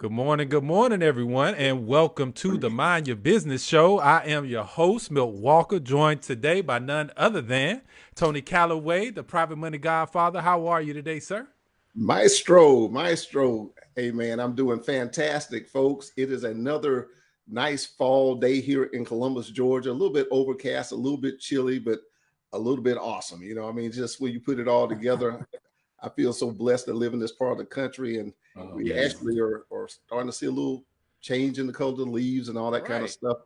Good morning, everyone, and welcome to the Mind Your Business Show. I am your host, Milt Walker, joined today by none other than Tony Calloway, the private money Godfather. How are you today, sir? Maestro. Hey, man, I'm doing fantastic, folks. It is another nice fall day here in Columbus, Georgia. A little bit overcast, a little bit chilly, but a little bit awesome. Just when you put it all together, I feel so blessed to live in this part of the country. And we actually are starting to see a little change in the color of the leaves and all that kind of stuff.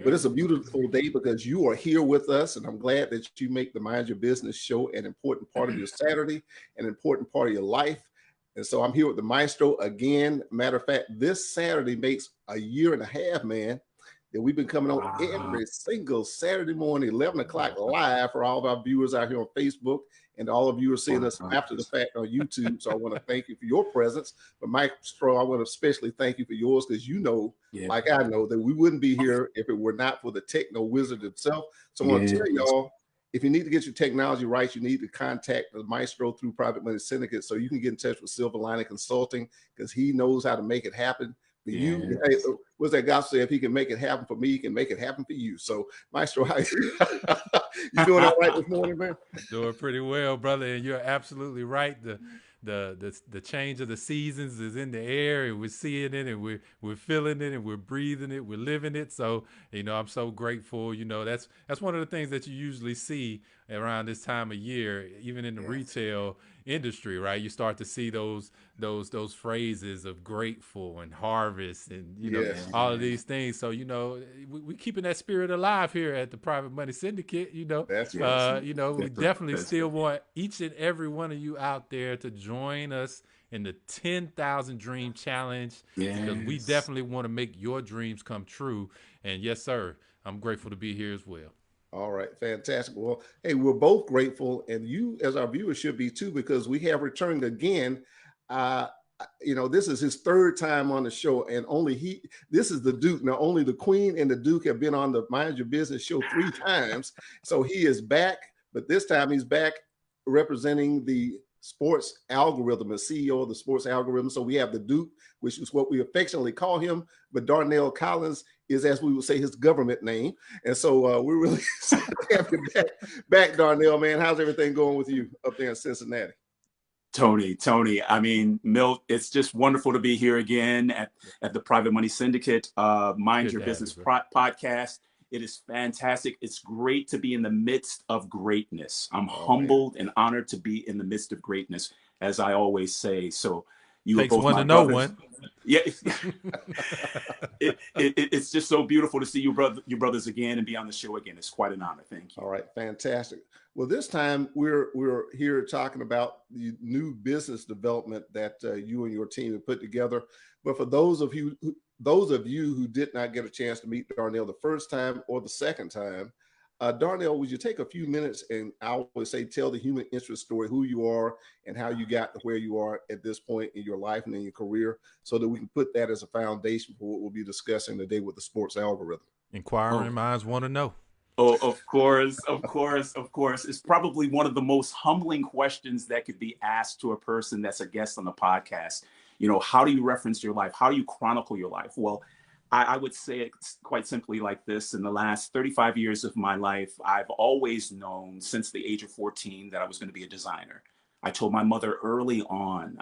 But it's a beautiful day because you are here with us. And I'm glad that you make the Mind Your Business show an important part of your Saturday, an important part of your life. And so I'm here with the Maestro again. Matter of fact, this Saturday makes a year and a half, man, that we've been coming on every single Saturday morning, 11 o'clock live for all of our viewers out here on Facebook. And all of you are seeing us after the fact on YouTube. So I want to thank you for your presence. But Maestro, I want to especially thank you for yours because like I know, that we wouldn't be here if it were not for the techno wizard himself. So I want to tell y'all, if you need to get your technology right, you need to contact the Maestro through Private Money Syndicate so you can get in touch with Silver Lining Consulting because he knows how to make it happen. For you, hey, what's that guy say? If he can make it happen for me, he can make it happen for you. So, Maestro, how you doing all right this morning, man? Doing pretty well, brother. And you're absolutely right. The change of the seasons is in the air, and we're seeing it, and we're feeling it, and we're breathing it, we're living it. So I'm so grateful. That's one of the things that you usually see around this time of year, even in the retail industry, right? You start to see those phrases of grateful and harvest and all of these things. So we keeping that spirit alive here at the Private Money Syndicate. That's right. We definitely still want each and every one of you out there to join us in the 10,000 Dream Challenge because we definitely want to make your dreams come true. And yes, sir, I'm grateful to be here as well. All right, fantastic. Well, hey, we're both grateful, and you, as our viewers, should be too, because we have returned again. This is his third time on the show, and this is the Duke. Now, only the Queen and the Duke have been on the Mind Your Business show 3 times. So he is back, but this time he's back representing the sports algorithm, as CEO of the sports algorithm. So we have the Duke, which is what we affectionately call him, but Darnell Collins is, as we would say, his government name. And so we're really happy back, Darnell, man. How's everything going with you up there in Cincinnati? Tony, I mean, Milt, it's just wonderful to be here again at the Private Money Syndicate Mind Your Business podcast. It is fantastic. It's great to be in the midst of greatness. I'm humbled and honored to be in the midst of greatness, as I always say. So you Takes are both one my to know brothers. one. Yeah, it's just so beautiful to see you brothers again and be on the show again. It's quite an honor. Thank you. All right, fantastic. Well, this time we're here talking about the new business development that you and your team have put together. But for those of you who did not get a chance to meet Darnell the first time or the second time, Darnell, would you take a few minutes and I always say tell the human interest story, who you are and how you got to where you are at this point in your life and in your career, so that we can put that as a foundation for what we'll be discussing today with the sports algorithm. Inquiring minds want to know. Oh, of course. It's probably one of the most humbling questions that could be asked to a person that's a guest on the podcast. How do you reference your life? How do you chronicle your life? Well, I would say it quite simply like this. In the last 35 years of my life, I've always known since the age of 14 that I was going to be a designer. I told my mother early on,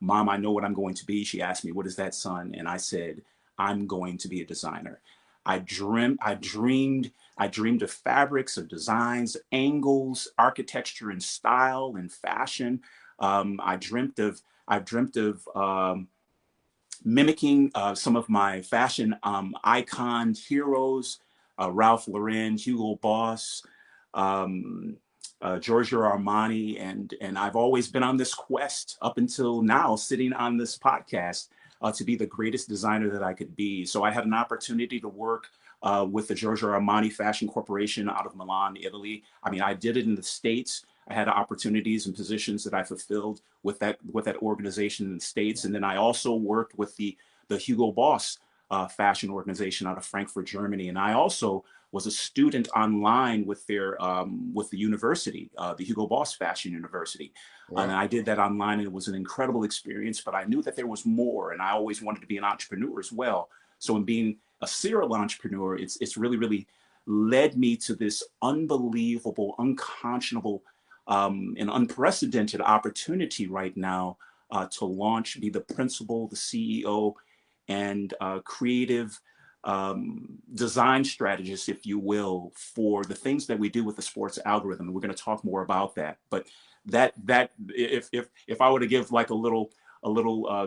Mom, I know what I'm going to be. She asked me, what is that, son? And I said, I'm going to be a designer. I dreamed of fabrics, of designs, angles, architecture, and style and fashion. I've dreamt of mimicking some of my fashion icon heroes, Ralph Lauren, Hugo Boss, Giorgio Armani, and I've always been on this quest up until now, sitting on this podcast to be the greatest designer that I could be. So I had an opportunity to work with the Giorgio Armani Fashion Corporation out of Milan, Italy. I mean, I did it in the States. I had opportunities and positions that I fulfilled with that organization in the States. And then I also worked with the Hugo Boss fashion organization out of Frankfurt, Germany. And I also was a student online with with the university, the Hugo Boss Fashion University. Wow. And I did that online, and it was an incredible experience, but I knew that there was more, and I always wanted to be an entrepreneur as well. So in being a serial entrepreneur, it's really, really led me to this unbelievable, unconscionable, and unprecedented opportunity right now to launch, be the principal, the CEO, and creative design strategist, if you will, for the things that we do with the sports algorithm. And we're going to talk more about that. But that if I were to give like a little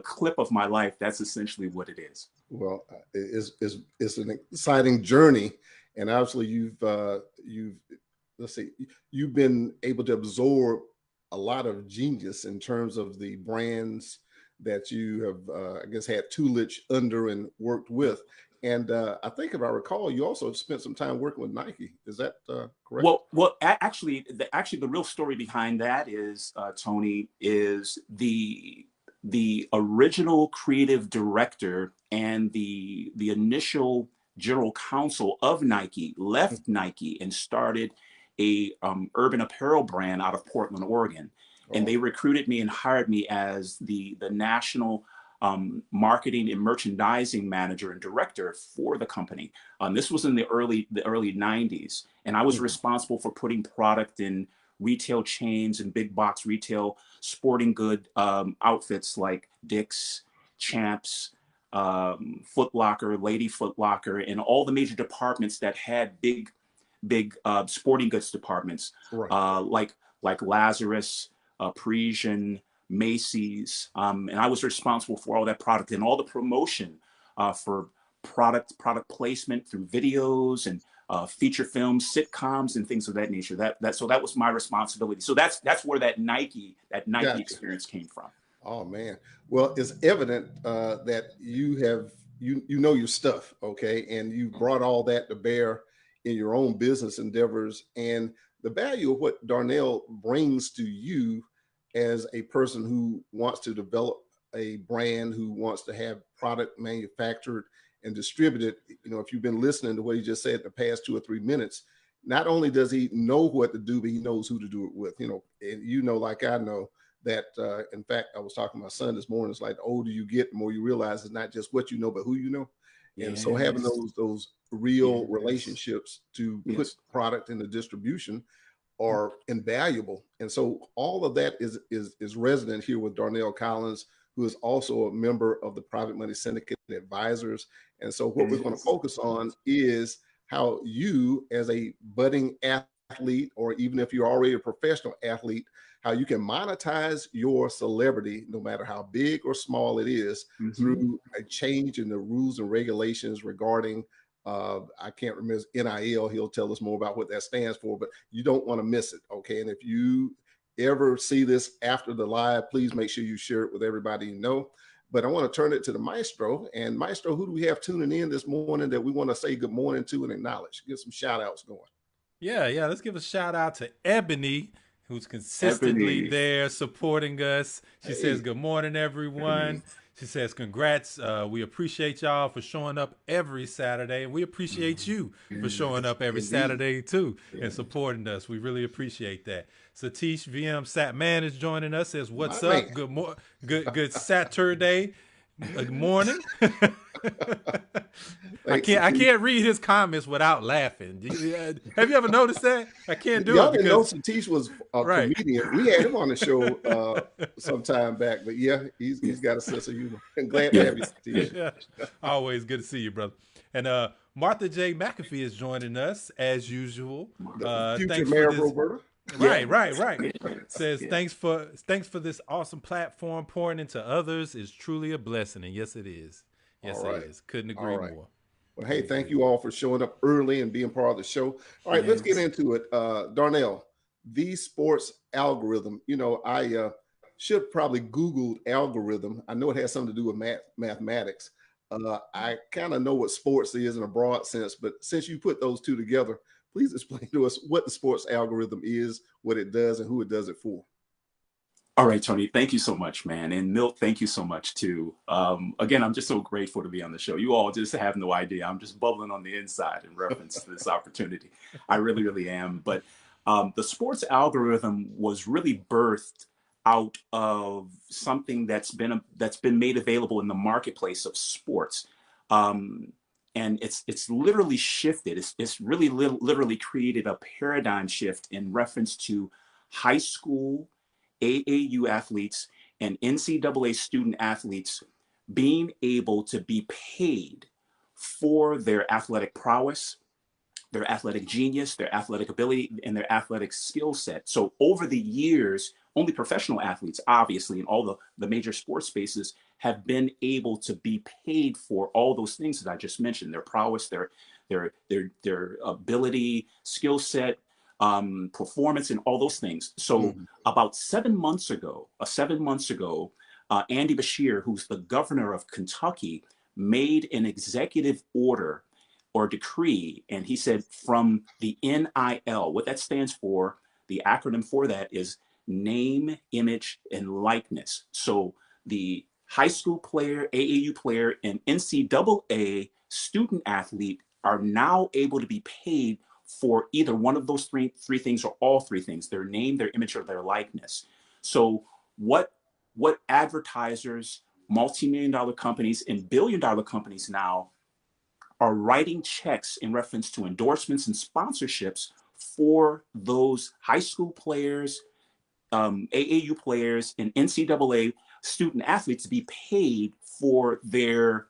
clip of my life, that's essentially what it is. Well, it's an exciting journey, and obviously you've been able to absorb a lot of genius in terms of the brands that you have, I guess, had tutelage under and worked with. And I think, if I recall, you also spent some time working with Nike. Is that correct? Well, actually, the real story behind that is, Tony, is the original creative director and the initial general counsel of Nike left Nike and started a urban apparel brand out of Portland, Oregon. And they recruited me and hired me as the national marketing and merchandising manager and director for the company. This was in the early 90s. And I was responsible for putting product in retail chains and big box retail sporting good outfits like Dick's, Champs, Foot Locker, Lady Foot Locker, and all the major departments that had big sporting goods departments, like Lazarus, Parisian, Macy's, and I was responsible for all that product and all the promotion for product placement through videos and feature films, sitcoms, and things of that nature. So that was my responsibility. So that's where that Nike Gotcha. experience came from. Oh man, well, it's evident that you know your stuff, okay, and you brought all that to bear in your own business endeavors, and the value of what Darnell brings to you as a person who wants to develop a brand, who wants to have product manufactured and distributed. You know, if you've been listening to what he just said the past 2 or 3 minutes, not only does he know what to do, but he knows who to do it with. You know, and you know, like I know that, in fact, I was talking to my son this morning. It's like the older you get, the more you realize it's not just what you know, but who you know. And Yes. so having those real Yes. relationships to Yes. put product into distribution are invaluable. And so all of that is resident here with Darnell Collins, who is also a member of the Private Money Syndicate Advisors. And so what we're going to focus on is how you, as a budding athlete, or even if you're already a professional athlete, how you can monetize your celebrity, no matter how big or small it is, through a change in the rules and regulations regarding I can't remember, NIL. He'll tell us more about what that stands for, but you don't want to miss it. Okay. And if you ever see this after the live, please make sure you share it with everybody you know. But I want to turn it to the maestro. And maestro, who do we have tuning in this morning that we want to say good morning to and acknowledge? Get some shout outs going. Yeah. Let's give a shout out to Ebony, who's consistently there supporting us. She says, good morning, everyone. She says, congrats. We appreciate y'all for showing up every Saturday. And we appreciate you for showing up every Saturday, too, and supporting us. We really appreciate that. Satish VM Satman is joining us. Says, what's up? Good Saturday morning. I can't read his comments without laughing. Have you ever noticed that? I can't do it because know Satish was a comedian. We had him on the show some time back, but yeah, he's got a sense of humor. I'm glad to have you, Satish. Yeah. Always good to see you, brother. And Martha J. McAfee is joining us as usual. Future mayor of Roberta. Right. Says thanks for this awesome platform. Pouring into others is truly a blessing, and yes, it is. Yes, it is. Couldn't agree more. Well, hey, thank you all for showing up early and being part of the show. All right, let's get into it. Darnell, the sports algorithm. You know, I should probably Googled algorithm. I know it has something to do with mathematics. I kind of know what sports is in a broad sense, but since you put those two together, please explain to us what the sports algorithm is, what it does, and who it does it for. All right, Tony, thank you so much, man. And Milt, thank you so much too. Again, I'm just so grateful to be on the show. You all just have no idea. I'm just bubbling on the inside in reference to this opportunity. I really, really am. But the sports algorithm was really birthed out of something that's been made available in the marketplace of sports. Um, and it's literally shifted. It's really literally created a paradigm shift in reference to high school AAU athletes and NCAA student athletes being able to be paid for their athletic prowess, their athletic genius, their athletic ability, and their athletic skill set. So over the years, only professional athletes, obviously, in all the major sports spaces, have been able to be paid for all those things that I just mentioned: their prowess, their ability, skill set, performance, and all those things. So Mhm. about 7 months ago, Andy Bashir, who's the governor of Kentucky, made an executive order or decree, and he said from the NIL, what that stands for, the acronym for that is name, image, and likeness. So the high school player, AAU player, and NCAA student athlete are now able to be paid for either one of those three things or all three things: their name, their image, or their likeness. So what advertisers, multi-million dollar companies, and billion-dollar companies now are writing checks in reference to endorsements and sponsorships for those high school players, AAU players, and NCAA student athletes to be paid for their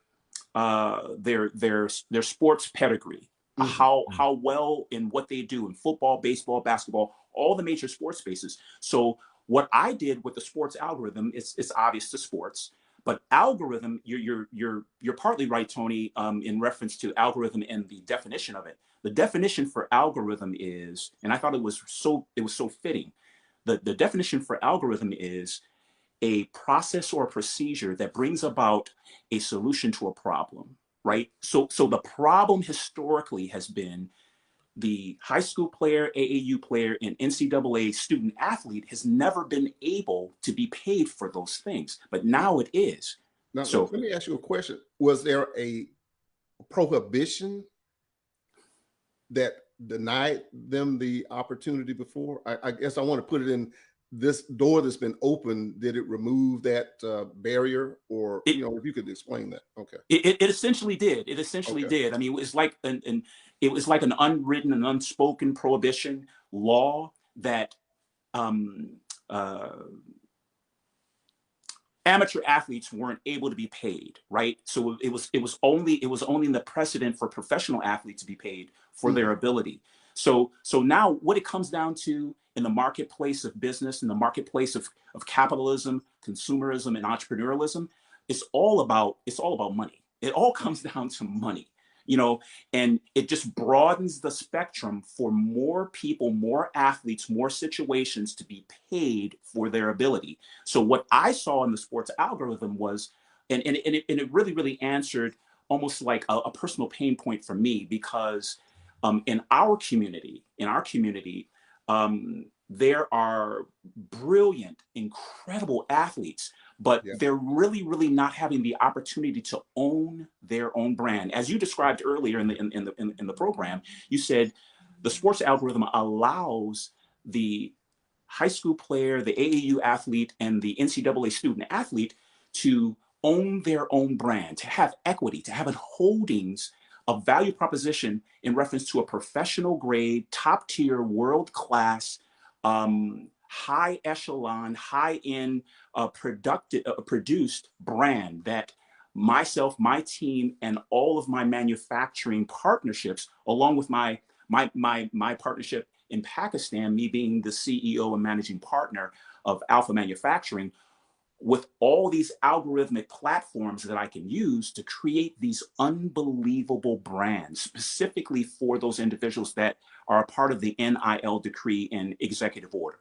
sports pedigree, Mhm. how well in what they do in football, baseball, basketball, all the major sports spaces. So what I did with the sports algorithm is it's obvious to sports, but algorithm, you're partly right, Tony, in reference to algorithm and the definition of it. The definition for algorithm is, and I thought it was so fitting. The definition for algorithm is a process or a procedure that brings about a solution to a problem, right? So the problem historically has been the high school player, AAU player, and NCAA student athlete has never been able to be paid for those things, but now it is. Now, let So me ask you a question. Was there a prohibition that denied them the opportunity before? I guess I want to put it in this door that's been open. Did it remove that barrier, or it if you could explain that? Okay. it essentially did. It essentially Okay. did. I mean, it was like an unwritten and unspoken prohibition law that um, uh, amateur athletes weren't able to be paid, right? So it was only in the precedent for professional athletes to be paid for their Mhm. ability. So now what it comes down to in the marketplace of business, in the marketplace of capitalism, consumerism, and entrepreneurialism, it's all about money. It all comes down to money, you know, and it just broadens the spectrum for more people, more athletes, more situations to be paid for their ability. So what I saw in the sports algorithm was, and it really, really answered almost like a personal pain point for me, because in our community, there are brilliant, incredible athletes, but Yeah. they're really, really not having the opportunity to own their own brand. As you described earlier in the program, you said the sports algorithm allows the high school player, the AAU athlete, and the NCAA student athlete to own their own brand, to have equity, to have holdings of value proposition in reference to a professional grade, top tier, world class, high echelon, high end, produced brand that myself, my team, and all of my manufacturing partnerships, along with my partnership in Pakistan, me being the CEO and managing partner of Alpha Manufacturing, with all these algorithmic platforms that I can use to create these unbelievable brands specifically for those individuals that are a part of the NIL decree and executive order.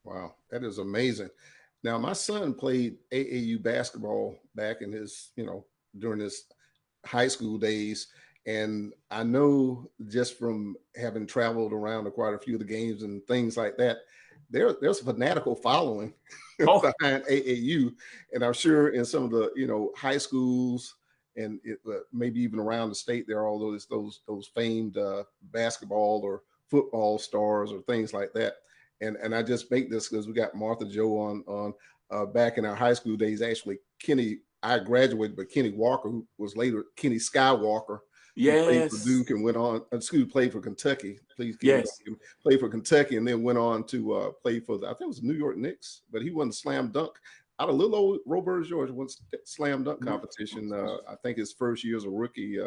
Wow, that is amazing. Now, my son played AAU basketball back in his, during his high school days. And I know just from having traveled around to quite a few of the games and things like that, there's a fanatical following Oh, behind AAU, and I'm sure in some of the high schools and maybe even around the state there are all those famed basketball or football stars or things like that. And I just make this because we got Martha Joe on back in our high school days. Actually, I graduated, but Kenny Walker, who was later Kenny Skywalker, who played for yes, Duke and went on, played for Kentucky. Please keep it yes. on. Played for Kentucky and then went on to play for I think it was New York Knicks, but he won the slam dunk out of little old Roberts, Georgia, won slam dunk competition. I think his first year as a rookie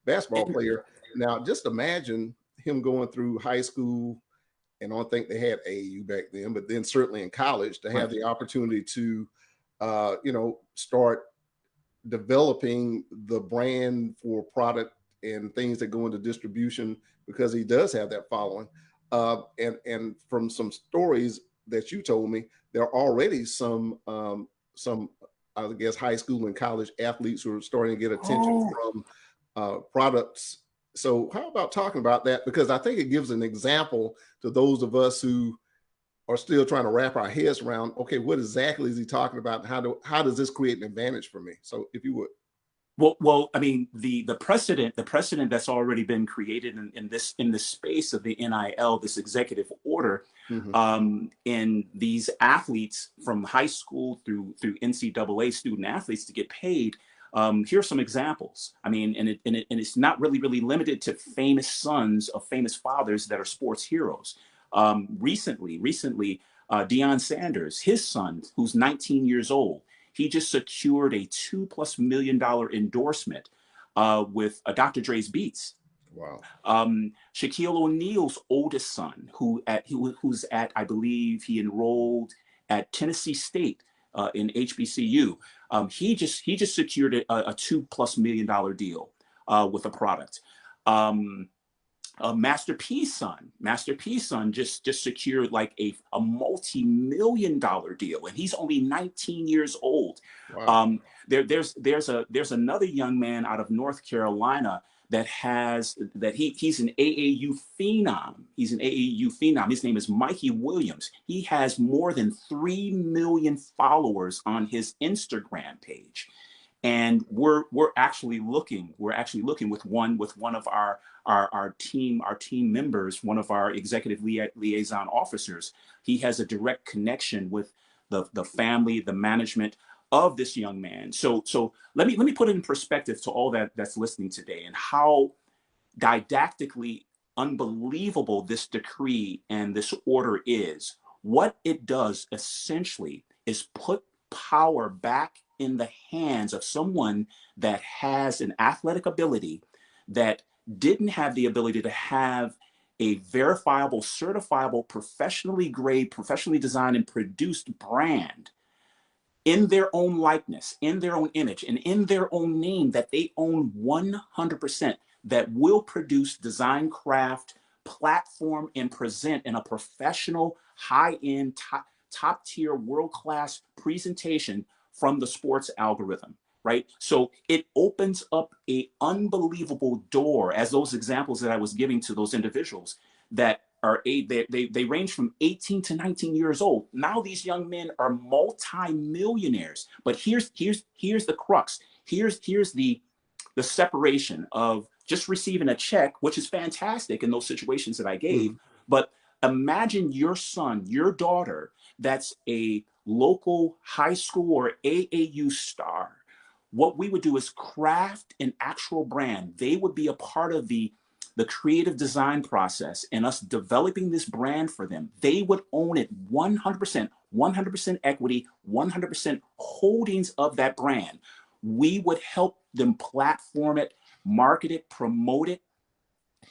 basketball player. Now, just imagine him going through high school, and I don't think they had AAU back then, but then certainly in college to have the opportunity to, start developing the brand for product and things that go into distribution because he does have that following. And from some stories that you told me, there are already some I guess high school and college athletes who are starting to get attention from products. So how about talking about that? Because I think it gives an example to those of us who are still trying to wrap our heads around, okay, what exactly is he talking about? And how does this create an advantage for me? So if you would. Well, I mean, the precedent that's already been created in this space of the NIL, this executive order, in these athletes from high school through NCAA student athletes to get paid. Here are some examples. I mean, and it's not really limited to famous sons of famous fathers that are sports heroes. Recently, Deion Sanders, his son, who's 19 years old, he just secured a $2+ million endorsement with Dr. Dre's Beats. Wow. Shaquille O'Neal's oldest son, who's at, I believe he enrolled at Tennessee State in HBCU. He just secured a $2+ million deal with a product. Master P's son just secured like a multi-million-dollar deal, and he's only 19 years old. Wow. There's another young man out of North Carolina he's an AAU phenom. He's an AAU phenom. His name is Mikey Williams. He has more than 3 million followers on his Instagram page. And we're actually looking with one of our team members, one of our executive liaison officers. He has a direct connection with the family, the management of this young man. So let me put it in perspective to all that's listening today, and how didactically unbelievable this decree and this order is. What it does essentially is put power back in the hands of someone that has an athletic ability that didn't have the ability to have a verifiable, certifiable, professionally graded, professionally designed and produced brand in their own likeness, in their own image, and in their own name that they own 100%, that will produce design, craft, platform, and present in a professional, high-end, top-tier, world-class presentation from the sports algorithm, right? So it opens up an unbelievable door, as those examples that I was giving to those individuals that are they range from 18 to 19 years old. Now these young men are multi-millionaires. But here's the crux. Here's the separation of just receiving a check, which is fantastic in those situations that I gave. But imagine your son, your daughter, that's a local high school or AAU star. What we would do is craft an actual brand. They would be a part of the creative design process and us developing this brand for them. They would own it 100% equity, 100% holdings of that brand. We would help them platform it, market it, promote it,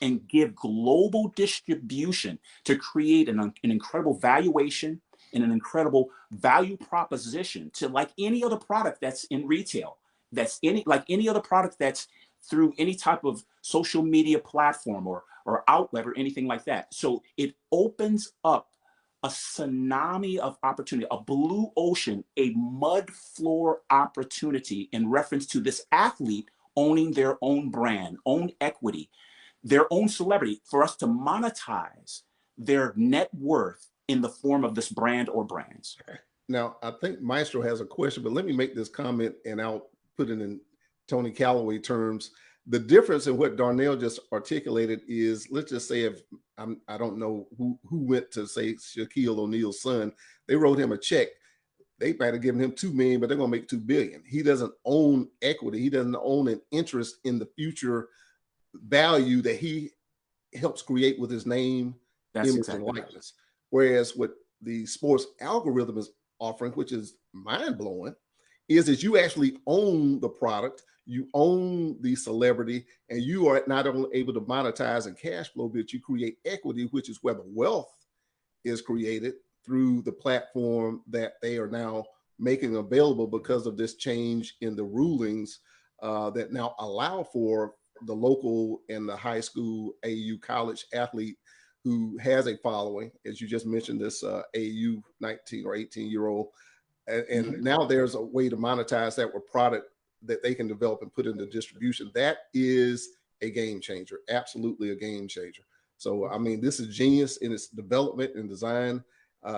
and give global distribution to create an incredible valuation and an incredible value proposition to, like any other product that's in retail, like any other product that's through any type of social media platform or outlet or anything like that. So it opens up a tsunami of opportunity, a blue ocean, a mud floor opportunity in reference to this athlete owning their own brand, own equity, their own celebrity, for us to monetize their net worth in the form of this brand or brands. Now, I think Maestro has a question, but let me make this comment and I'll put it in Tony Calloway terms. The difference in what Darnell just articulated is, let's just say if I don't know who went to say Shaquille O'Neal's son, they wrote him a check. They might have given him $2 million, but they're going to make $2 billion. He doesn't own equity. He doesn't own an interest in the future value that he helps create with his name, image, and likeness. Whereas what the sports algorithm is offering, which is mind blowing, is that you actually own the product, you own the celebrity, and you are not only able to monetize and cash flow, but you create equity, which is where the wealth is created through the platform that they are now making available because of this change in the rulings that now allow for the local and the high school AU college athlete who has a following, as you just mentioned, this AU 19 or 18-year-old. And now there's a way to monetize that with product that they can develop and put into distribution. That is a game changer, absolutely a game changer. So, I mean, this is genius in its development and design,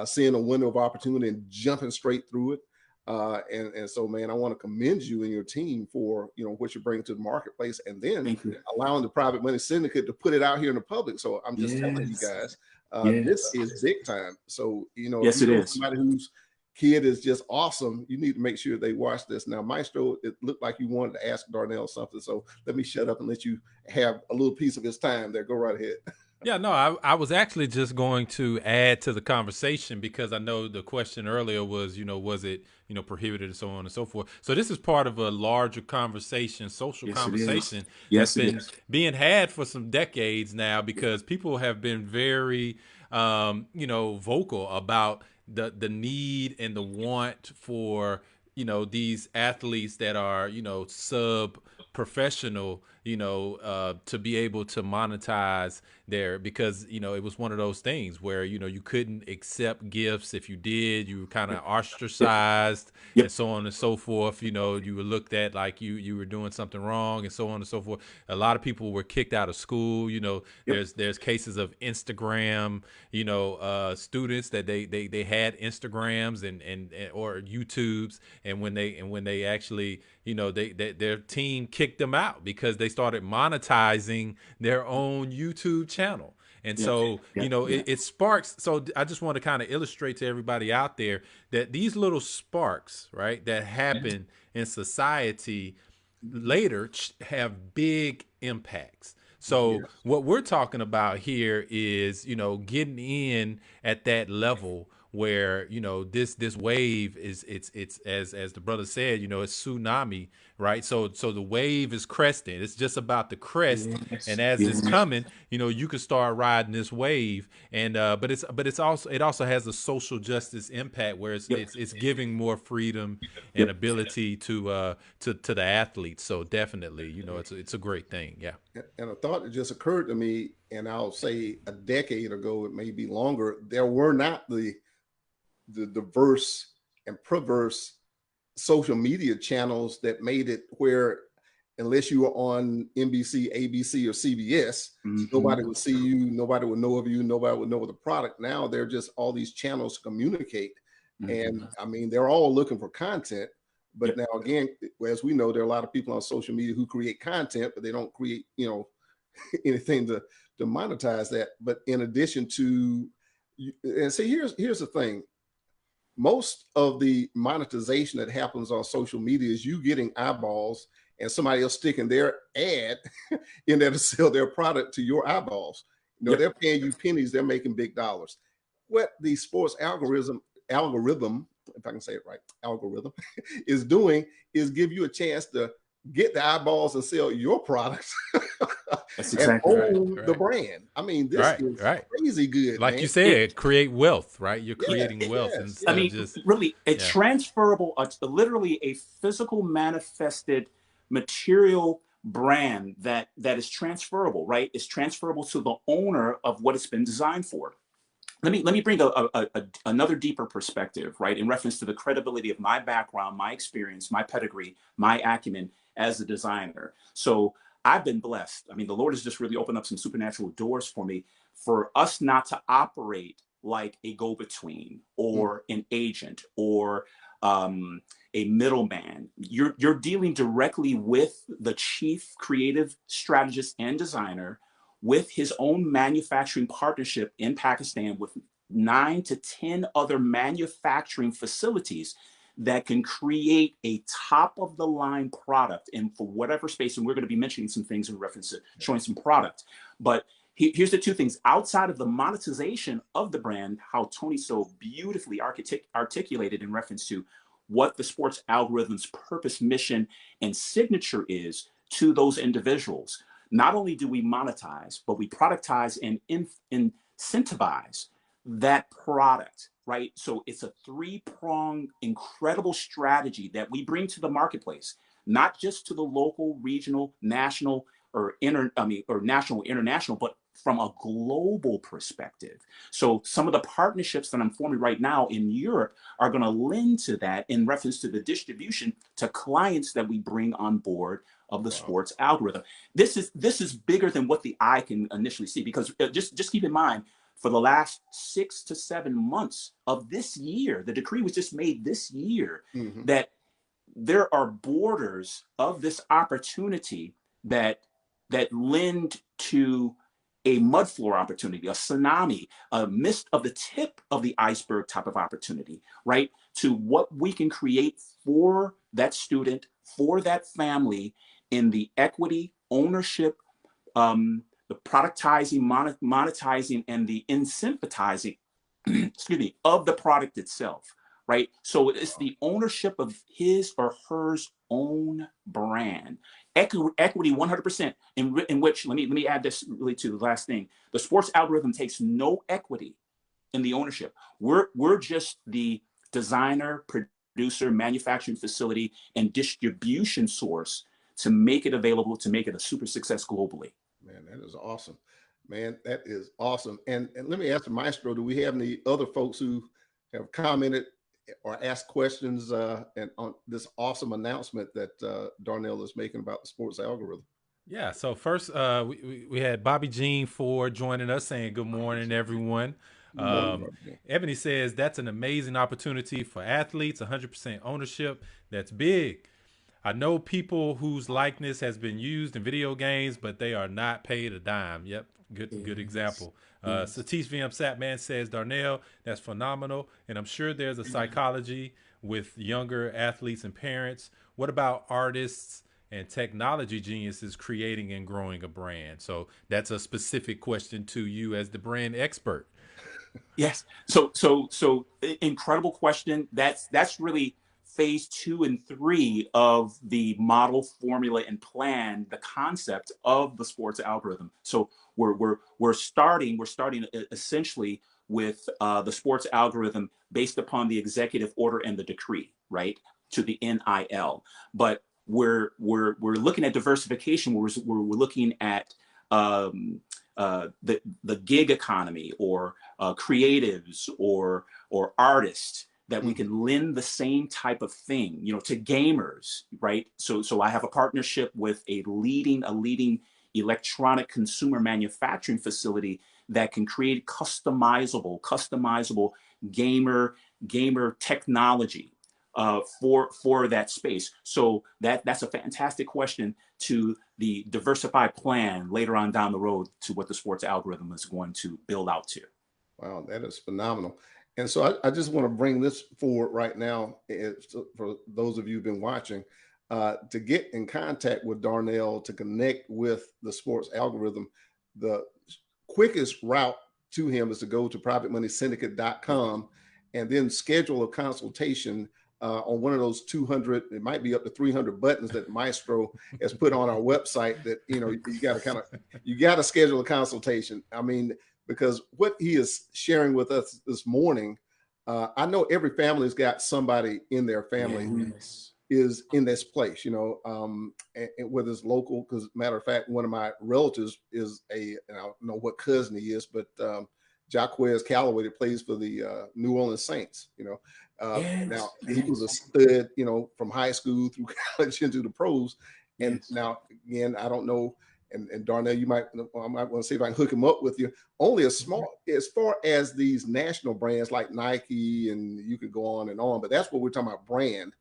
seeing a window of opportunity and jumping straight through it. And so, man, I want to commend you and your team for, what you're bringing to the marketplace, and then allowing the private money syndicate to put it out here in the public. So I'm just telling you guys, this is big time. So, yes, if it is. Somebody whose kid is just awesome, you need to make sure they watch this. Now, Maestro, it looked like you wanted to ask Darnell something. So let me shut up and let you have a little piece of his time there. Go right ahead. Yeah, no, I was actually just going to add to the conversation, because I know the question earlier was, was it, prohibited and so on and so forth. So this is part of a larger conversation, social conversation that's been being had for some decades now, because people have been very, vocal about the need and the want for, these athletes that are, sub-professional, to be able to monetize because, it was one of those things where, you couldn't accept gifts. If you did, you were kind of ostracized and so on and so forth. You were looked at like you were doing something wrong and so on and so forth. A lot of people were kicked out of school. There's cases of Instagram, students that they had Instagrams and or YouTubes. And when they actually, their team kicked them out because they started monetizing their own YouTube channel. And so, it sparks. So I just want to kind of illustrate to everybody out there that these little sparks, right, that happen in society later have big impacts. So what we're talking about here is, getting in at that level where, this wave is it's as the brother said, it's tsunami, right? So the wave is cresting. It's just about the crest. And as it's coming, you can start riding this wave. And but it also has a social justice impact where it's giving more freedom and ability to the athletes. So definitely, it's a great thing. Yeah. And a thought that just occurred to me, and I'll say a decade ago, it may be longer, there were not the diverse and perverse social media channels that made it where, unless you were on NBC, ABC, or CBS, nobody would see you, nobody would know of you, nobody would know of the product. Now there are just all these channels to communicate. And I mean, they're all looking for content. But now again, as we know, there are a lot of people on social media who create content, but they don't create, anything to monetize that. But in addition to, and see, here's the thing. Most of the monetization that happens on social media is you getting eyeballs and somebody else sticking their ad in there to sell their product to your eyeballs. They're paying you pennies, they're making big dollars. What the sports algorithm, if I can say it right, algorithm is doing is give you a chance to get the eyeballs and sell your products. That's exactly and own the brand. I mean, this is crazy good. Like man. You said, create wealth, right? You're creating wealth instead of just really a transferable, literally a physical manifested material brand that is transferable, right? It's transferable to the owner of what it's been designed for. Let me bring another deeper perspective, right, in reference to the credibility of my background, my experience, my pedigree, my acumen as a designer. So I've been blessed. I mean, the Lord has just really opened up some supernatural doors for me, for us not to operate like a go-between or an agent or a middleman. You're dealing directly with the chief creative strategist and designer with his own manufacturing partnership in Pakistan with 9 to 10 other manufacturing facilities that can create a top of the line product and for whatever space. And we're going to be mentioning some things in reference to showing some product. But here's the two things outside of the monetization of the brand, how Tony so beautifully articulated in reference to what the sports algorithm's purpose, mission, and signature is to those individuals. Not only do we monetize, but we productize and incentivize that product, right? So it's a three-pronged, incredible strategy that we bring to the marketplace, not just to the local, regional, national, or national, international, but from a global perspective. So some of the partnerships that I'm forming right now in Europe are going to lend to that in reference to the distribution to clients that we bring on board of the sports algorithm. This is bigger than what the eye can initially see, because just keep in mind, for the last 6 to 7 months of this year, the decree was just made this year, that there are borders of this opportunity that lend to a mud floor opportunity, a tsunami, a mist of the tip of the iceberg type of opportunity, right? To what we can create for that student, for that family in the equity, ownership, the productizing, monetizing, and the incentivizing, excuse me, of the product itself, right? So it's the ownership of his or hers own brand. Equity 100%, in which, let me add this really to the last thing. The sports algorithm takes no equity in the ownership. We're just the designer, producer, manufacturing facility, and distribution source to make it available, to make it a super success globally. Man, that is awesome. Man, that is awesome. And let me ask the maestro, do we have any other folks who have commented or asked questions and on this awesome announcement that Darnell is making about the sports algorithm? Yeah. So first, we had Bobby Jean Ford joining us saying, good morning, everyone. Ebony says, that's an amazing opportunity for athletes, 100% ownership. That's big. I know people whose likeness has been used in video games, but they are not paid a dime. Yep. Good example. Satish VM Satman says, Darnell, that's phenomenal. And I'm sure there's a psychology with younger athletes and parents. What about artists and technology geniuses creating and growing a brand? So that's a specific question to you as the brand expert. Yes. So incredible question. That's really phase 2 and 3 of the model, formula, and plan, the concept of the sports algorithm. So we're starting essentially with the sports algorithm based upon the executive order and the decree, right, to the NIL. But we're looking at diversification. We're looking at the gig economy, or creatives, or artists that we can lend the same type of thing, to gamers, right? So I have a partnership with a leading electronic consumer manufacturing facility that can create customizable gamer technology for that space. So that's a fantastic question to the diversified plan later on down the road to what the sports algorithm is going to build out to. Wow, that is phenomenal. And so I just want to bring this forward right now for those of you who've been watching, to get in contact with Darnell, to connect with the sports algorithm. The quickest route to him is to go to privatemoneysyndicate.com and then schedule a consultation on one of those 200, it might be up to 300 buttons that Maestro has put on our website that, you got to schedule a consultation. I mean, because what he is sharing with us this morning, I know every family's got somebody in their family who is in this place, and whether it's local, because matter of fact, one of my relatives is and I don't know what cousin he is, but Jaquez Calloway that plays for the New Orleans Saints, now he was a stud, from high school through college into the pros. And now, again, I don't know and Darnell, I might want to see if I can hook him up with you. Only a small, as far as these national brands like Nike, and you could go on, but that's what we're talking about, brand.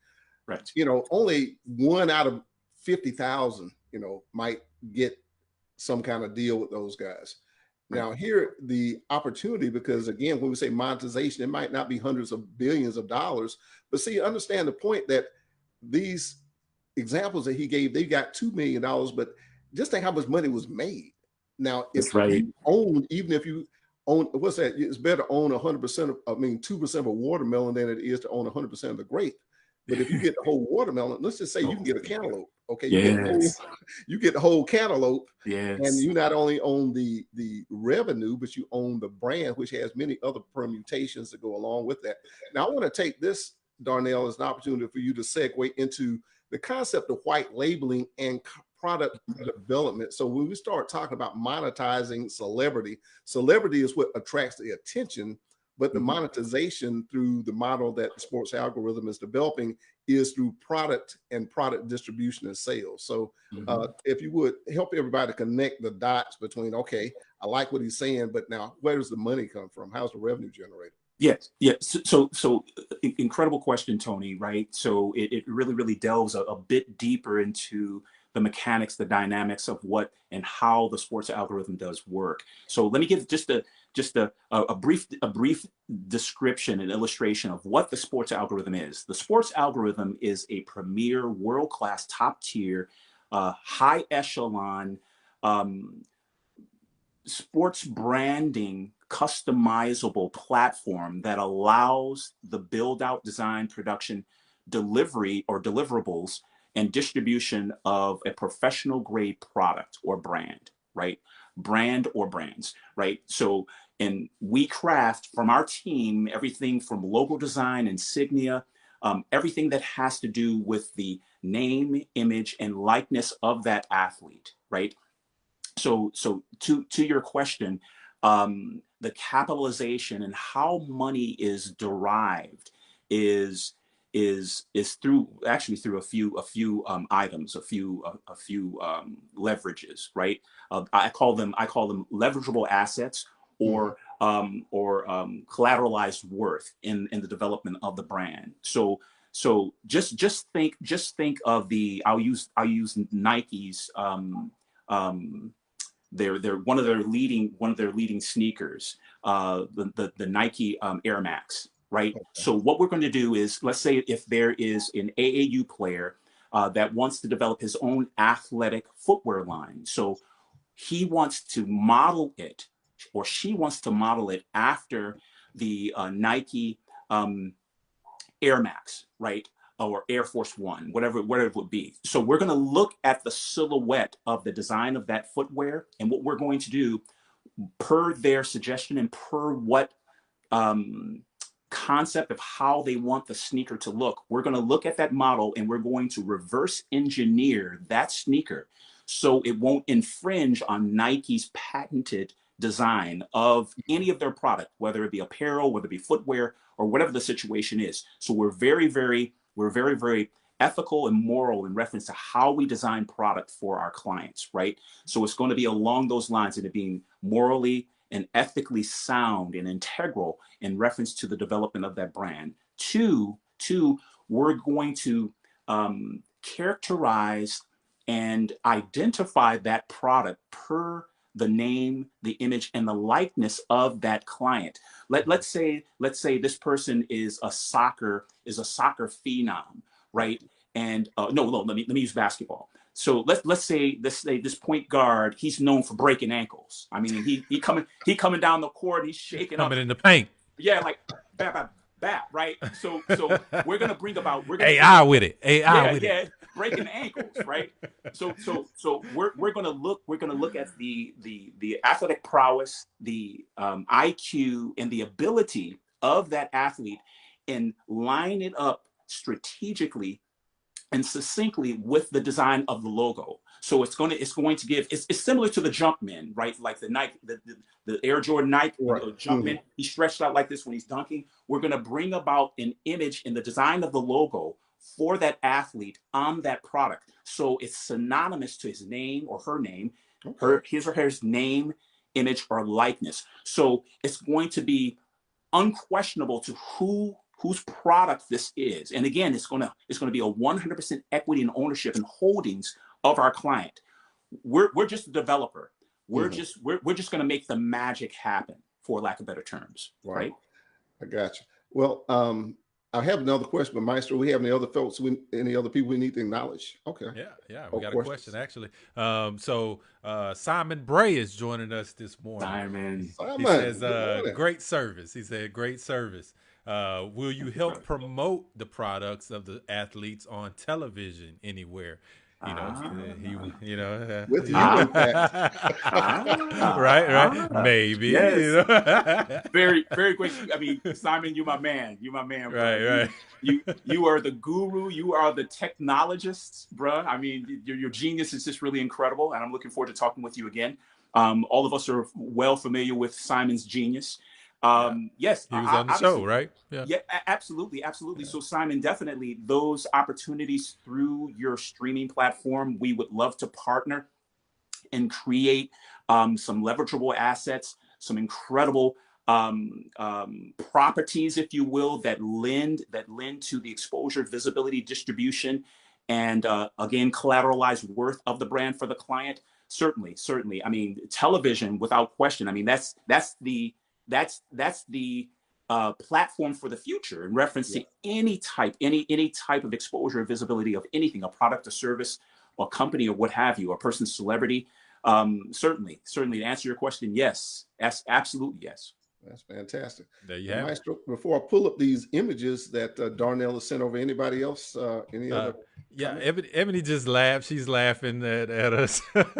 Right. You know, only 1 out of 50,000, you know, might get some kind of deal with those guys. Right. Now, here the opportunity, because again, when we say monetization, it might not be hundreds of billions of dollars, but see, understand the point that these examples that he gave, they got $2 million, but just think how much money was made. Now, if you own, even if you own, what's that? It's better to own 100% of, 2% of a watermelon than it is to own 100% of the grape. But if you get the whole watermelon, let's just say you can get a cantaloupe. Okay, you get the whole cantaloupe, and you not only own the revenue, but you own the brand, which has many other permutations that go along with that. Now, I want to take this, Darnell, as an opportunity for you to segue into the concept of white labeling and product development. So when we start talking about monetizing celebrity is what attracts the attention, but the monetization through the model that the sports algorithm is developing is through product and product distribution and sales. So if you would help everybody connect the dots between, okay, I like what he's saying, but now where does the money come from? How's the revenue generated? Yes. So incredible question, Tony, right? So it really delves a bit deeper into the mechanics, the dynamics of what and how the sports algorithm does work. So let me give just a brief description and illustration of what the sports algorithm is. The sports algorithm is a premier, world-class, top-tier, high echelon sports branding customizable platform that allows the build out, design, production, delivery or deliverables and distribution of a professional grade product or brand, right? Brand or brands, right? So, and we craft from our team everything from logo design, insignia, everything that has to do with the name, image, and likeness of that athlete, right? So to your question, the capitalization and how money is derived is through a few items, a few leverages, right? I call them leverageable assets or collateralized worth in the development of the brand. So just think of I'll use Nike's they're one of their leading sneakers, the Nike Air Max, right? Okay. So what we're going to do is, let's say if there is an AAU player that wants to develop his own athletic footwear line, so he wants to model it, or she wants to model it after the Nike Air Max, right? Or Air Force One, whatever it would be. So we're going to look at the silhouette of the design of that footwear, and what we're going to do, per their suggestion and per what concept of how they want the sneaker to look, we're going to look at that model and we're going to reverse engineer that sneaker so it won't infringe on Nike's patented design of any of their product, whether it be apparel, whether it be footwear, or whatever the situation is. So we're very ethical and moral in reference to how we design product for our clients, right? So it's going to be along those lines of it being morally and ethically sound and integral in reference to the development of that brand. Two, we're going to characterize and identify that product per the name, the image, and the likeness of that client. Let's say this person is a soccer phenom, right? And no, let me use basketball. So let's say this point guard, he's known for breaking ankles. I mean, he coming down the court, he's shaking coming in the paint. Yeah, like bat, right? So we're gonna bring about AI with it. Breaking ankles, right? So we're gonna look at the athletic prowess, the IQ, and the ability of that athlete, and line it up strategically and succinctly with the design of the logo. So it's going to give, it's similar to the Jumpman, right? Like the Nike, the Air Jordan Nike Jumpman, He's stretched out like this when he's dunking. We're going to bring about an image in the design of the logo for that athlete on that product. So it's synonymous to his name or her name, his or her name, image, or likeness. So it's going to be unquestionable to whose product this is. And again, it's going to be a 100% equity and ownership and holdings of our client. We're just a developer. We're just going to make the magic happen, for lack of better terms. Right? I got you. Well, I have another question, but Maestro, we have any other folks, any other people we need to acknowledge? Okay. Yeah. We got a question actually. So Simon Bray is joining us this morning. Simon. He says, great service. He said, great service. Will you help promote the products of the athletes on television anywhere? You know, with you, right, maybe. Yes. You know? Very, very quick. I mean, Simon, you're my man. You're my man, bro. Right. You are the guru. You are the technologist, bro. I mean, your genius is just really incredible, and I'm looking forward to talking with you again. All of us are well familiar with Simon's genius. Yes, he was on the show, right? Yeah, absolutely. Yeah. So Simon, definitely those opportunities through your streaming platform, we would love to partner and create some leverageable assets, some incredible properties, if you will, that lend to the exposure, visibility, distribution, and again, collateralized worth of the brand for the client. Certainly. I mean, television, without question. I mean, that's the platform for the future in reference to any type of exposure or visibility of anything, a product, a service, or company, or what have you, a person's celebrity. Certainly. To answer your question, yes, absolutely yes. That's fantastic. There you have Maestro, before I pull up these images that Darnell has sent over, anybody else? Any other? Yeah, Ebony just laughed. She's laughing at us. So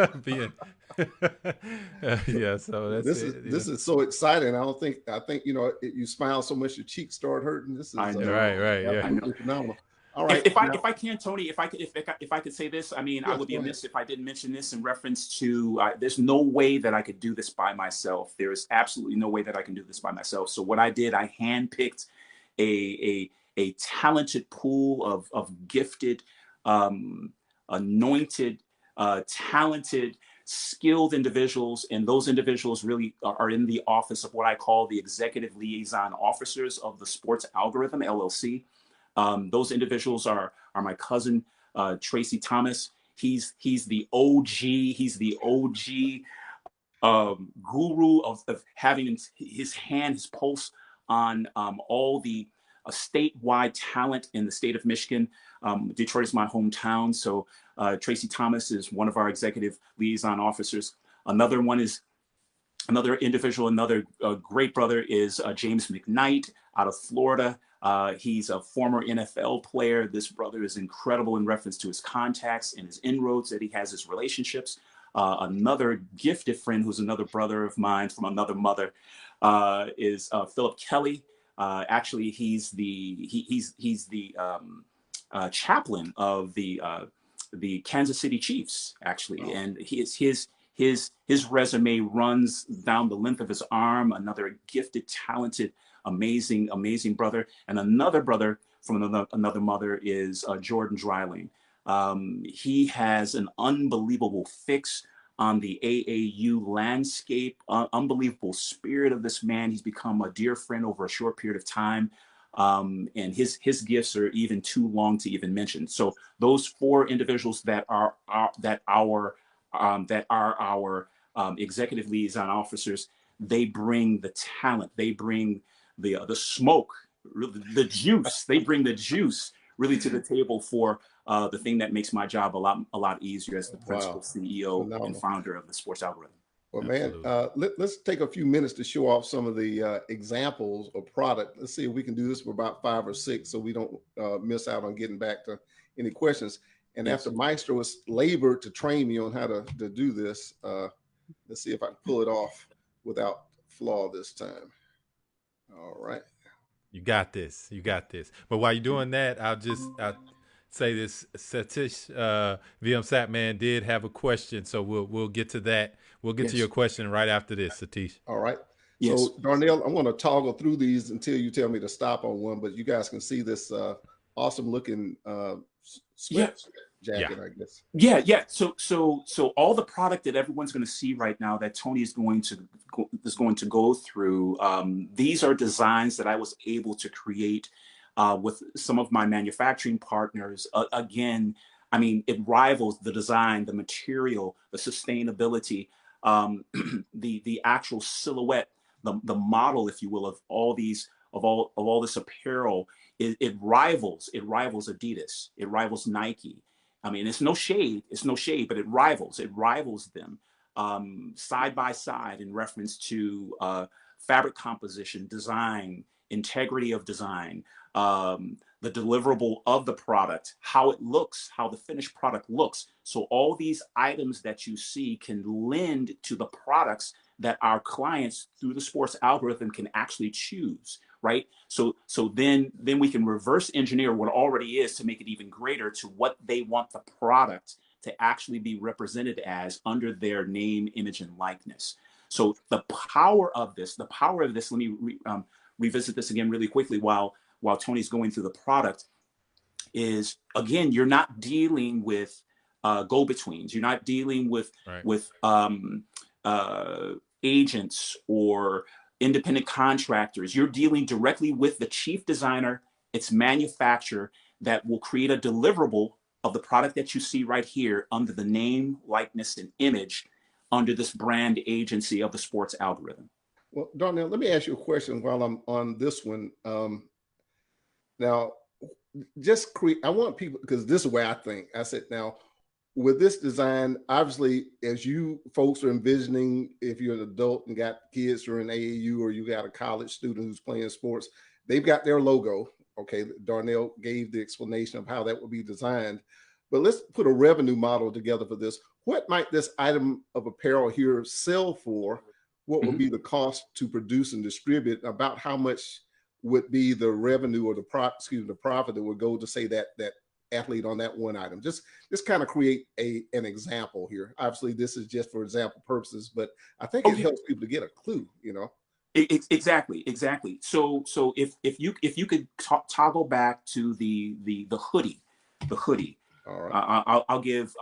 that's this is so exciting. I think you smile so much your cheeks start hurting. This is right. Phenomenal. All right. If I can, Tony, if I could say this, I mean, I would be amiss if I didn't mention this in reference to. There's no way that I could do this by myself. There is absolutely no way that I can do this by myself. So what I did, I handpicked a talented pool of gifted, anointed, talented, skilled individuals, and those individuals really are in the office of what I call the executive liaison officers of the Sports Algorithm LLC. Those individuals are my cousin Tracy Thomas. He's the OG. He's the OG guru of having his pulse on all the statewide talent in the state of Michigan. Detroit is my hometown, so Tracy Thomas is one of our executive liaison officers. Another great brother is James McKnight out of Florida. He's a former NFL player. This brother is incredible in reference to his contacts and his inroads that he has, his relationships. Another gifted friend who's another brother of mine from another mother is Philip Kelly. Actually, he's the chaplain of the Kansas City Chiefs, actually, and his resume runs down the length of his arm. Another gifted, talented, amazing brother. And another brother from another mother is Jordan Dreiling. He has an unbelievable fix on the AAU landscape, unbelievable spirit of this man. He's become a dear friend over a short period of time. And his gifts are even too long to even mention. So those four individuals that are our executive liaison officers, they bring the talent, they bring the smoke, the juice. They bring the juice really to the table for the thing that makes my job a lot easier as the principal CEO and founder of the Sports Algorithm. Well, man, let's take a few minutes to show off some of the examples of product. Let's see if we can do this for about 5 or 6 so we don't miss out on getting back to any questions. And after Maestro has labored to train me on how to do this, let's see if I can pull it off without flaw this time. All right. You got this. But while you're doing that, I'll say this. Satish VM Satman did have a question, so we'll get to that. We'll get to your question right after this, Satish. All right. Yes. So Darnell, I'm going to toggle through these until you tell me to stop on one, but you guys can see this awesome looking Yeah. sweat jacket, I guess. Yeah. So all the product that everyone's going to see right now that Tony is going to go through, these are designs that I was able to create with some of my manufacturing partners. Again, I mean, it rivals the design, the material, the sustainability, the actual silhouette, the model, if you will, of all these of all this apparel. It rivals Adidas. It rivals Nike. I mean, it's no shade, but it rivals them side by side in reference to fabric composition, design, integrity of design, the deliverable of the product, how it looks, how the finished product looks. So all these items that you see can lend to the products that our clients through the sports algorithm can actually choose. Right. So then we can reverse engineer what already is to make it even greater to what they want the product to actually be represented as under their name, image, and likeness. So the power of this, let me revisit this again really quickly while Tony's going through the product, is, again, you're not dealing with go-betweens. You're not dealing with agents or independent contractors. You're dealing directly with the chief designer, its manufacturer, that will create a deliverable of the product that you see right here under the name, likeness, and image under this brand agency of the sports algorithm. Well, Darnell, let me ask you a question while I'm on this one. Now, I want people, because this is the way I think. I said, now, with this design, obviously, as you folks are envisioning, if you're an adult and got kids who are in AAU, or you got a college student who's playing sports, they've got their logo. Okay, Darnell gave the explanation of how that would be designed. But let's put a revenue model together for this. What might this item of apparel here sell for? What would be the cost to produce and distribute? About how much would be the revenue or the profit that would go to, say, that athlete on that one item? Just kind of create an example here. Obviously, this is just for example purposes, but I think it helps people to get a clue, you know. Exactly. So if you could toggle back to the hoodie. All right. I'll give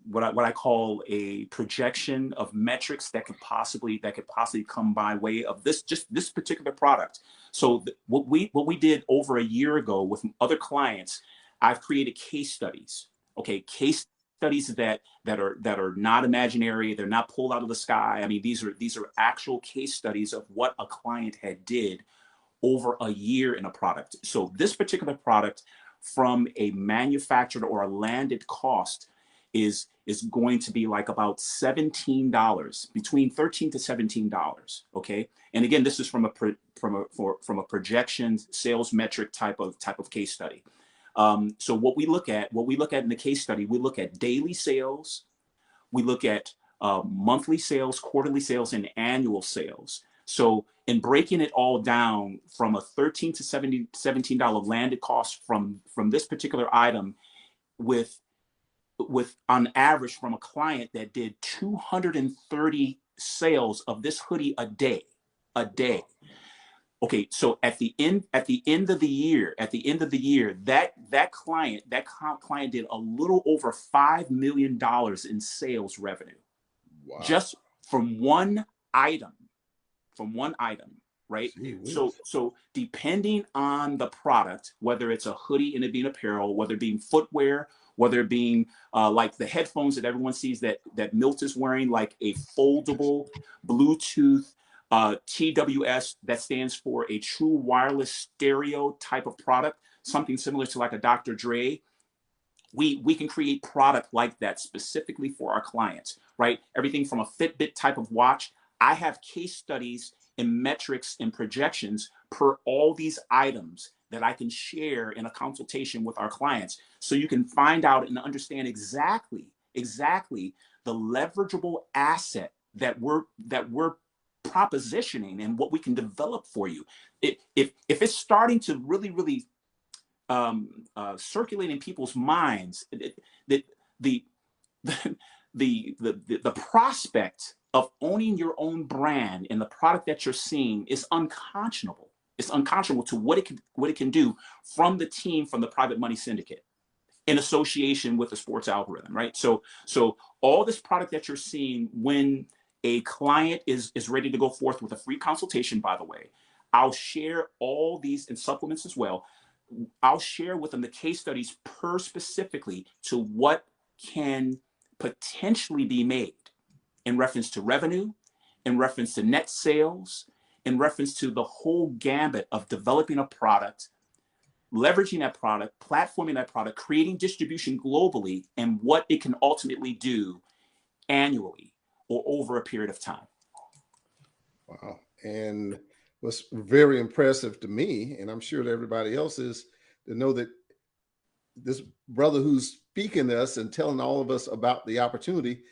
what I call a projection of metrics that could possibly come by way of this particular product. So what we did over a year ago with other clients, I've created case studies. Okay, case studies that are not imaginary. They're not pulled out of the sky. I mean, these are actual case studies of what a client had did over a year in a product. So this particular product, from a manufactured or a landed cost, is going to be like about $17, between $13 to $17. Okay, and again, this is from a projection sales metric type of case study. So what we look at in the case study, we look at daily sales, we look at monthly sales, quarterly sales, and annual sales. So in breaking it all down, from a $13 to $17 landed cost from this particular item, with on average from a client that did 230 sales of this hoodie a day. Okay, so at the end of the year, that client did a little over $5 million in sales revenue. Wow. Just from one item, right? So depending on the product, whether it's a hoodie and it being apparel, whether it being footwear, whether it being like the headphones that everyone sees that Milt is wearing, like a foldable Bluetooth TWS, that stands for a true wireless stereo type of product, something similar to like a Dr. Dre. We can create product like that specifically for our clients, right? Everything from a Fitbit type of watch. I have case studies and metrics and projections per all these items that I can share in a consultation with our clients, so you can find out and understand exactly the leverageable asset that we're propositioning and what we can develop for you. If it's starting to really circulate in people's minds, the prospect of owning your own brand and the product that you're seeing is unconscionable. It's unconscionable to what it can do from the team, from the private money syndicate in association with the sports algorithm, right? So all this product that you're seeing, when a client is ready to go forth with a free consultation, by the way, I'll share all these in supplements as well. I'll share with them the case studies per specifically to what can potentially be made in reference to revenue, in reference to net sales, in reference to the whole gambit of developing a product, leveraging that product, platforming that product, creating distribution globally, and what it can ultimately do annually or over a period of time. Wow. And what's very impressive to me, and I'm sure to everybody else, is to know that this brother who's speaking to us and telling all of us about the opportunity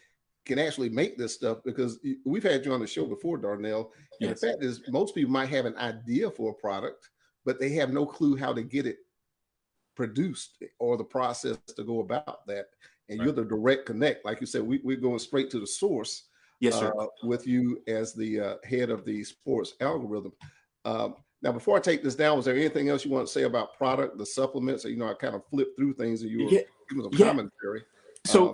can actually make this stuff, because we've had you on the show before, Darnell. And Yes. the fact is, most people might have an idea for a product, but they have no clue how to get it produced or the process to go about that. And you're the direct connect. Like you said, we're going straight to the source. Yes, sir. With you as the head of the sports algorithm. Now, before I take this down, was there anything else you want to say about product, the supplements? You know, I kind of flipped through things and you were giving some commentary. So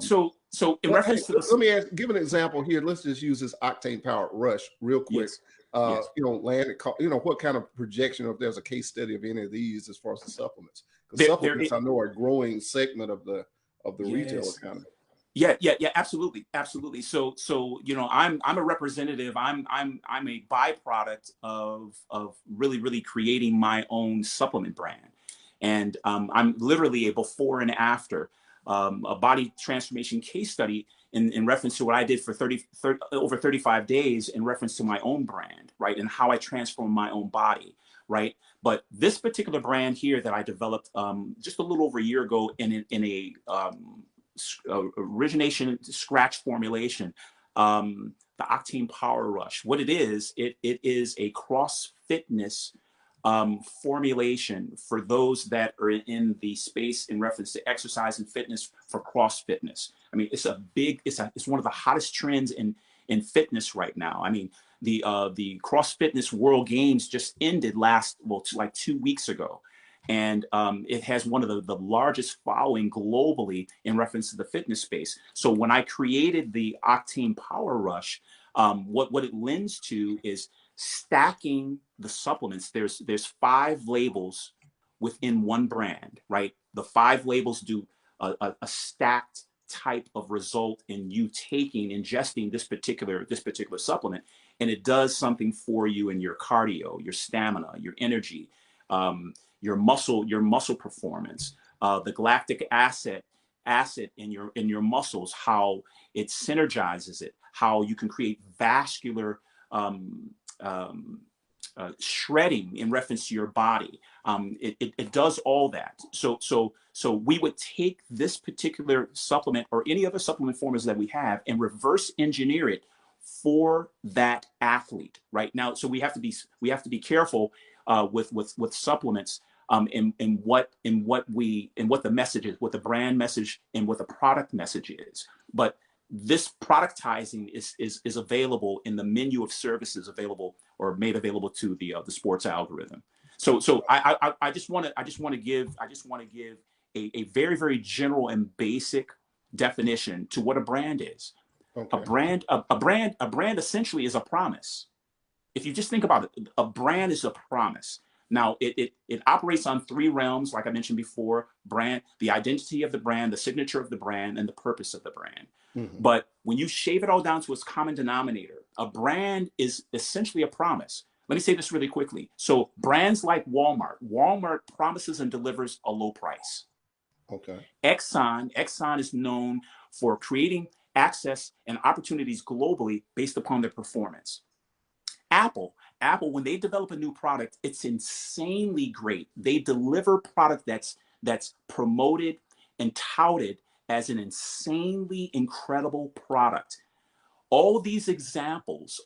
in reference to let me give an example here. Let's just use this Octane Powered Rush real quick. Yes. You know, what kind of projection, or if there's a case study of any of these as far as the supplements? Because supplements, I know, are a growing segment of the retail economy. Yeah, absolutely. So you know, I'm a representative. I'm a byproduct of really creating my own supplement brand, and I'm literally a before and after, a body transformation case study in reference to what I did for over 35 days in reference to my own brand, right, and how I transformed my own body, right. But this particular brand here that I developed just a little over a year ago in a origination scratch formulation, the Octane Power Rush. What it is a cross fitness formulation for those that are in the space in reference to exercise and fitness, for cross fitness. I mean, it's one of the hottest trends in fitness right now. I mean, the cross fitness world games just ended like 2 weeks ago. And it has one of the largest following globally in reference to the fitness space. So when I created the Octane Power Rush, what it lends to is stacking the supplements. There's 5 labels within one brand, right? The 5 labels do a stacked type of result in you ingesting this particular supplement, and it does something for you in your cardio, your stamina, your energy, your muscle performance, the galactic acid in your muscles, how it synergizes it, how you can create vascular shredding in reference to your body. It does all that. So we would take this particular supplement or any other supplement formulas that we have and reverse engineer it for that athlete right now. So we have to be careful with supplements, in what the message is, what the brand message and what the product message is. But this productizing is available in the menu of services available or made available to the sports algorithm. So I just want to give a very, very general and basic definition to what a brand is. Okay. A brand essentially is a promise. If you just think about it, a brand is a promise. Now, it operates on 3 realms, like I mentioned before: brand, the identity of the brand, the signature of the brand, and the purpose of the brand. Mm-hmm. But when you shave it all down to its common denominator, a brand is essentially a promise. Let me say this really quickly. So brands like Walmart promises and delivers a low price. Okay. Exxon is known for creating access and opportunities globally based upon their performance. Apple, when they develop a new product, it's insanely great. They deliver product that's promoted and touted as an insanely incredible product. All these examples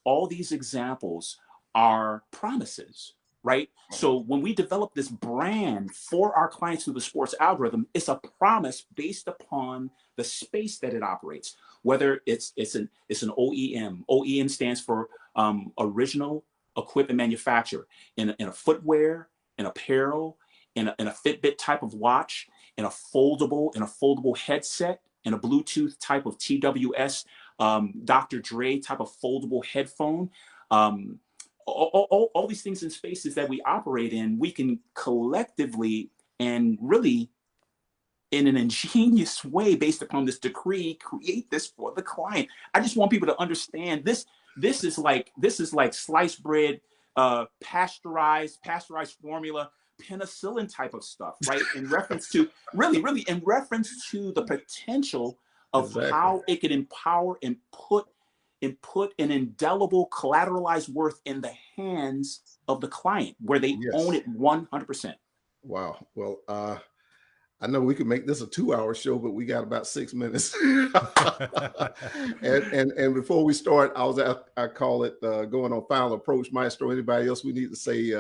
are promises, right? So when we develop this brand for our clients through the sports algorithm, it's a promise based upon the space that it operates. Whether it's an OEM. OEM stands for original equipment manufacturer in a footwear, in apparel, in a Fitbit type of watch, in a foldable headset, in a Bluetooth type of TWS, Dr. Dre type of foldable headphone. All these things in spaces that we operate in, we can collectively and really in an ingenious way based upon this decree create this for the client. I just want people to understand this. This is like sliced bread, pasteurized formula, penicillin type of stuff, right? In reference to really in reference to the potential of Exactly. how it can empower and put an indelible collateralized worth in the hands of the client where they own it 100%. Wow. Well, I know we could make this a 2-hour show, but we got about 6 minutes. and before we start, I call it going on final approach. Maestro, anybody else we need to say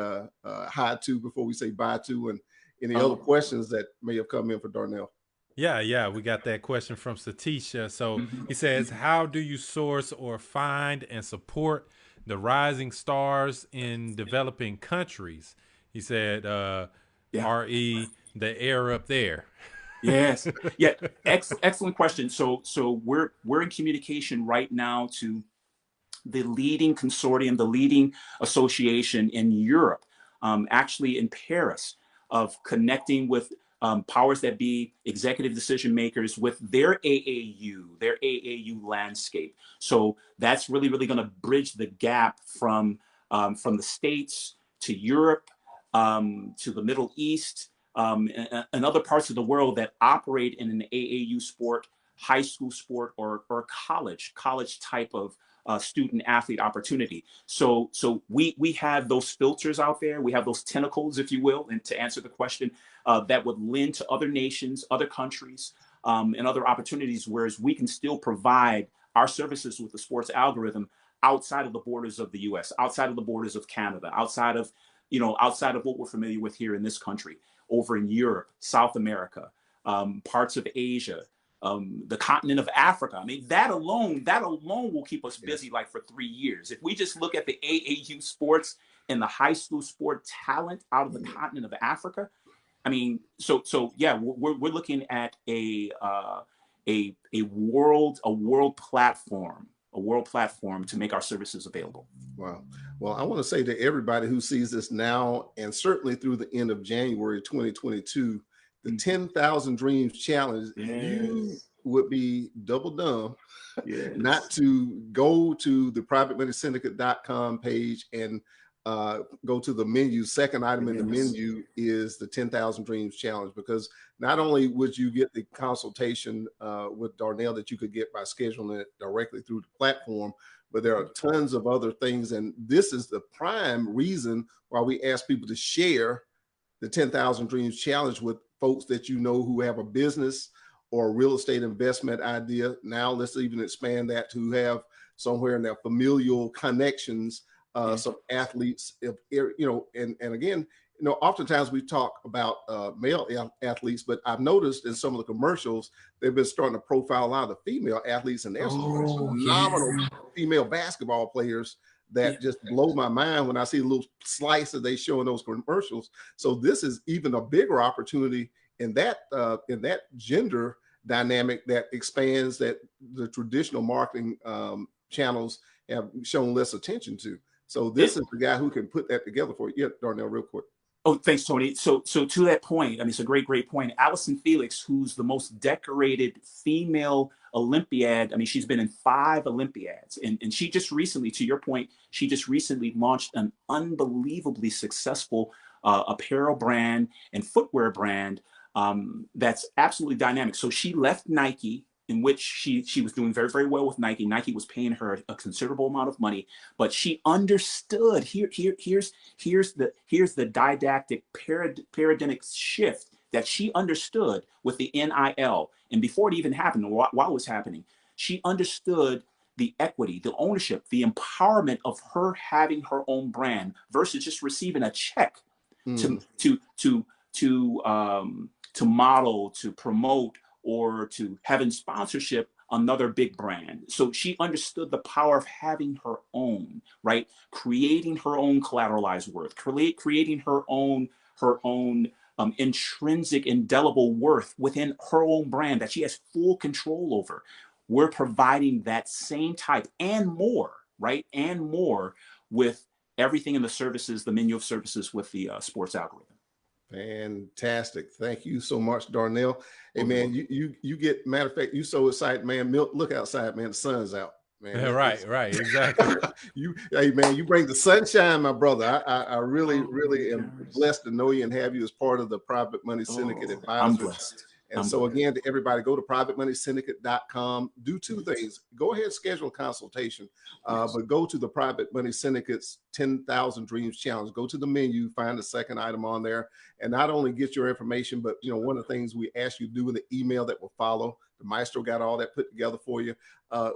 hi to before we say bye to, and any other questions that may have come in for Darnell? Yeah, we got that question from Satisha. So he says, how do you source or find and support the rising stars in developing countries? He said, RE, the air up there. Yes. Yeah. Excellent question. So we're in communication right now to the leading consortium, the leading association in Europe, actually in Paris, of connecting with powers that be, executive decision makers with their AAU landscape. So that's really going to bridge the gap from the States to Europe, to the Middle East, and other parts of the world that operate in an AAU sport, high school sport, or college type of student athlete opportunity. So we have those filters out there. We have those tentacles, if you will, and to answer the question, that would lend to other nations, other countries, and other opportunities, whereas we can still provide our services with the sports algorithm outside of the borders of the US, outside of the borders of Canada, outside of what we're familiar with here in this country, over in Europe, South America, parts of Asia, the continent of Africa. I mean, that alone will keep us busy like for 3 years. If we just look at the AAU sports and the high school sport talent out of the continent of Africa, I mean, so yeah, we're looking at a world platform to make our services available. Wow. Well, I want to say to everybody who sees this now, and certainly through the end of January 2022, the 10,000 Dreams Challenge, you would be double dumb not to go to the privatemoneysyndicate.com page and go to the menu. Second item in the menu is the 10,000 Dreams Challenge, because not only would you get the consultation with Darnell that you could get by scheduling it directly through the platform, but there are tons of other things. And this is the prime reason why we ask people to share the 10,000 Dreams Challenge with folks that you know who have a business or a real estate investment idea. Now let's even expand that to have somewhere in their familial connections, some athletes, and again, oftentimes we talk about male athletes, but I've noticed in some of the commercials, they've been starting to profile a lot of the female athletes, and there's some phenomenal female basketball players that just blow my mind when I see a little slice that they show in those commercials. So this is even a bigger opportunity in that gender dynamic that expands that the traditional marketing channels have shown less attention to. So this is the guy who can put that together for you. Yeah, Darnell, real quick. Oh, thanks, Tony. So to that point, I mean, it's a great point. Allison Felix, who's the most decorated female Olympiad. I mean, she's been in 5 Olympiads, and she just recently, to your point, she just recently launched an unbelievably successful apparel brand and footwear brand that's absolutely dynamic. So she left Nike, in which she was doing very, very well with Nike. Nike was paying her a considerable amount of money, but she understood here's the didactic paradigmic shift that she understood with the NIL. And before it even happened, while it was happening, she understood the equity, the ownership, the empowerment of her having her own brand versus just receiving a check to model, to promote, or to having sponsorship another big brand. So she understood the power of having her own, right? Creating her own collateralized worth, creating her own intrinsic, indelible worth within her own brand that she has full control over. We're providing that same type and more, right? And more with everything in the services, the menu of services with the sports algorithm. Fantastic. Thank you so much, Darnell. Hey, man, you get, matter of fact, you so excited, man. Look outside, man. The sun's out, man. Yeah, right, exactly. Hey, man, you bring the sunshine, my brother. I really, really am blessed to know you and have you as part of the Private Money Syndicate Advisors. I'm blessed. And so again, to everybody, go to privatemoneysyndicate.com. Do two things. Go ahead and schedule a consultation, but go to the Private Money Syndicate's 10,000 Dreams Challenge. Go to the menu, find the second item on there, and not only get your information, but one of the things we ask you to do in the email that will follow, the Maestro got all that put together for you.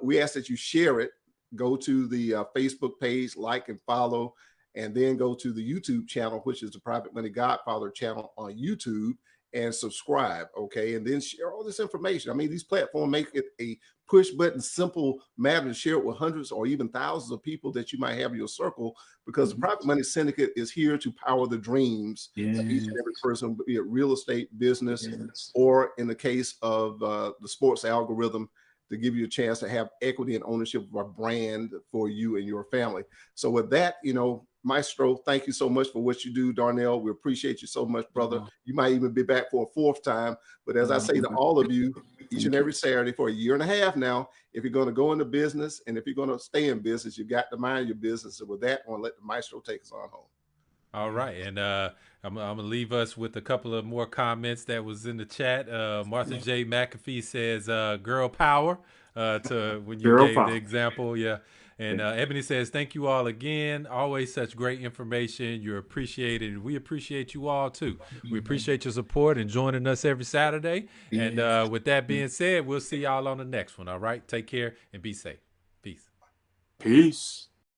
We ask that you share it. Go to the Facebook page, like and follow, and then go to the YouTube channel, which is the Private Money Godfather channel on YouTube, and subscribe, okay? And then share all this information. I mean, these platforms make it a push button, simple matter to share it with hundreds or even thousands of people that you might have in your circle, because the Private Money Syndicate is here to power the dreams of each and every person, be it real estate, business, or in the case of the sports algorithm, to give you a chance to have equity and ownership of a brand for you and your family. So with that, Maestro, thank you so much for what you do, Darnell. We appreciate you so much, brother. You might even be back for a fourth time. But as I say to all of you, each and every Saturday for a year and a half now, if you're going to go into business and if you're going to stay in business, you got to mind your business. And with that, I want to let the Maestro take us on home. All right. And I'm going to leave us with a couple of more comments that was in the chat. Martha J. McAfee says, girl power, to when you gave the example. Yeah. And Ebony says, thank you all again. Always such great information. You're appreciated. We appreciate you all, too. We appreciate your support and joining us every Saturday. And with that being said, we'll see y'all on the next one. All right. Take care and be safe. Peace. Peace.